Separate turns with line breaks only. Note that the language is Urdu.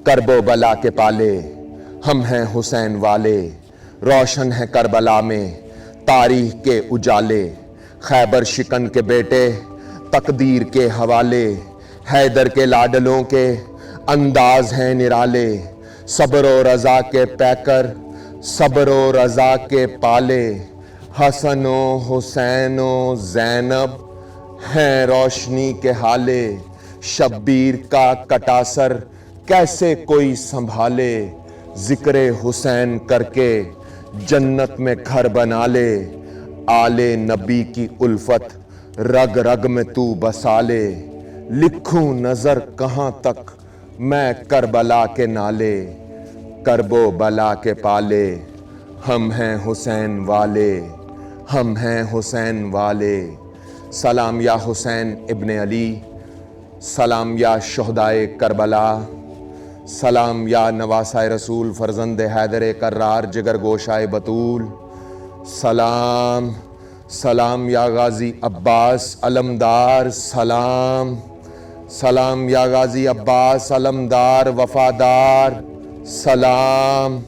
کرب و بلا کے پالے ہم ہیں حسین والے، روشن ہیں کربلا میں تاریخ کے اجالے، خیبر شکن کے بیٹے تقدیر کے حوالے، حیدر کے لاڈلوں کے انداز ہیں نرالے، صبر و رضا کے پیکر صبر و رضا کے پالے، حسن و حسین و زینب ہیں روشنی کے حالے، شبیر کا کٹا سر کیسے کوئی سنبھالے، ذکر حسین کر کے جنت میں گھر بنا لے، آل نبی کی الفت رگ رگ میں تو بسا لے، لکھوں نظر کہاں تک میں کربلا کے نالے، کرب و بلا کے پالے ہم ہیں حسین والے، ہم ہیں حسین والے۔ سلام یا حسین ابن علی، سلام یا شہدائے کربلا، سلام یا نواسۂ رسول فرزند حیدر کرار جگر گوشائے بطول، سلام سلام یا غازی عباس علمدار، سلام سلام یا غازی عباس علمدار وفادار، سلام